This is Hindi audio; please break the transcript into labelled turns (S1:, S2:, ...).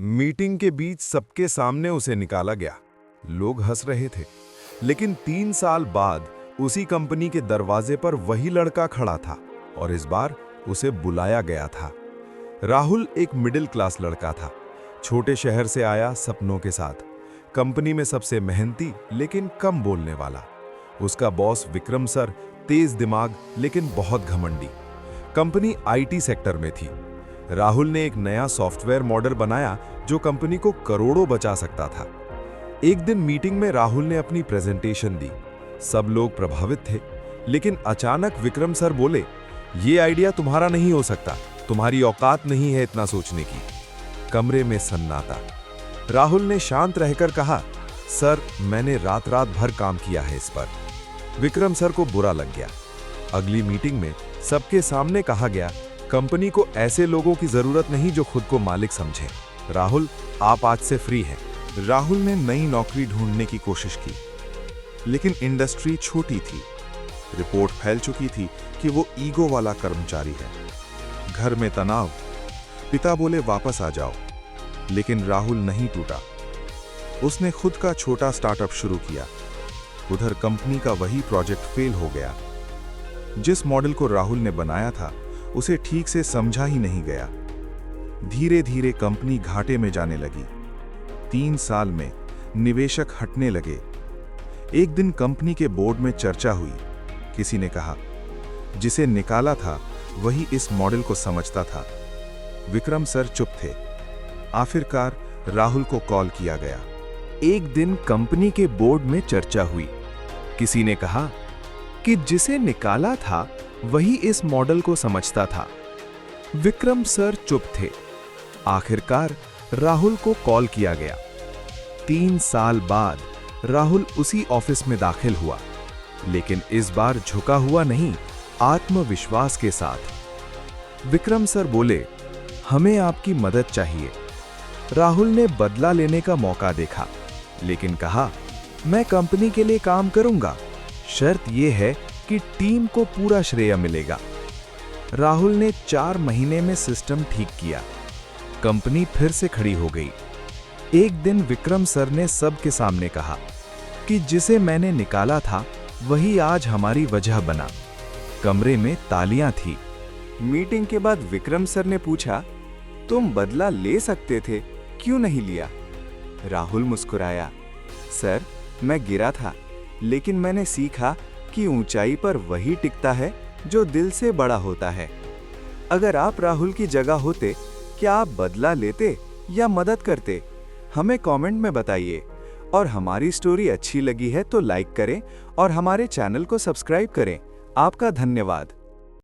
S1: मीटिंग के बीच सबके सामने उसे निकाला गया। लोग हंस रहे थे, लेकिन 3 साल बाद उसी कंपनी के दरवाजे पर वही लड़का खड़ा था और इस बार उसे बुलाया गया था। राहुल एक मिडिल क्लास लड़का था, छोटे शहर से आया सपनों के साथ। कंपनी में सबसे मेहनती लेकिन कम बोलने वाला। उसका बॉस विक्रम सर तेज दिमाग लेकिन बहुत घमंडी। कंपनी आईटी सेक्टर में थी। राहुल ने एक नया सॉफ्टवेयर मॉडल बनाया जो कंपनी को करोड़ों बचा सकता था। एक दिन मीटिंग में राहुल ने अपनी प्रेजेंटेशन दी। सब लोग प्रभावित थे, लेकिन अचानक विक्रम सर बोले, "ये आइडिया तुम्हारा नहीं हो सकता, तुम्हारी औकात नहीं है इतना सोचने की।" कमरे में सन्नाटा। राहुल ने शांत रहकर कहा, "सर, मैंने रात रात भर काम किया है इस पर।" विक्रम सर को बुरा लग गया। अगली मीटिंग में सबके सामने कहा गया, कंपनी को ऐसे लोगों की जरूरत नहीं जो खुद को मालिक समझें। राहुल, आप आज से फ्री हैं।
S2: राहुल ने नई नौकरी ढूंढने की कोशिश की, लेकिन इंडस्ट्री छोटी थी। रिपोर्ट फैल चुकी थी कि वो ईगो वाला कर्मचारी है। घर में तनाव। पिता बोले वापस आ जाओ, लेकिन राहुल नहीं टूटा। उसने खुद का छोटा स्टार्टअप शुरू किया। उधर कंपनी का वही प्रोजेक्ट फेल हो गया। जिस मॉडल को राहुल ने बनाया था उसे ठीक से समझा ही नहीं गया। धीरे धीरे कंपनी घाटे में जाने लगी। 3 साल में निवेशक हटने लगे। एक दिन कंपनी के बोर्ड में चर्चा हुई। किसी ने कहा, जिसे निकाला था वही इस मॉडल को समझता था। विक्रम सर चुप थे। आखिरकार राहुल को कॉल किया गया।
S3: एक दिन कंपनी के बोर्ड में चर्चा हुई। किसी ने कहा कि जिसे निकाला था वही इस मॉडल को समझता था। विक्रम सर चुप थे। आखिरकार राहुल को कॉल किया गया। 3 साल बाद राहुल उसी ऑफिस में दाखिल हुआ, लेकिन इस बार झुका हुआ नहीं, आत्मविश्वास के साथ। विक्रम सर बोले, "हमें आपकी मदद चाहिए।" राहुल ने बदला लेने का मौका देखा, लेकिन कहा, "मैं कंपनी के लिए काम करूंगा, शर्त यह है कि टीम को पूरा श्रेय मिलेगा।" राहुल ने 4 महीने में सिस्टम ठीक किया। कंपनी फिर से खड़ी हो गई। एक दिन विक्रम सर ने सबके सामने कहा कि जिसे मैंने निकाला था वही आज हमारी वजह बना। कमरे में तालियां थी।
S4: मीटिंग के बाद विक्रम सर ने पूछा, "तुम बदला ले सकते थे, क्यों नहीं लिया?" राहुल मुस्कुराया, "सर, मैं गिरा था, लेकिन मैंने सीखा कि ऊंचाई पर वही टिकता है जो दिल से बड़ा होता है। अगर आप राहुल की जगह होते, क्या आप बदला लेते या मदद करते? हमें कमेंट में बताइए। और हमारी स्टोरी अच्छी लगी है तो लाइक करें और हमारे चैनल को सब्सक्राइब करें। आपका धन्यवाद।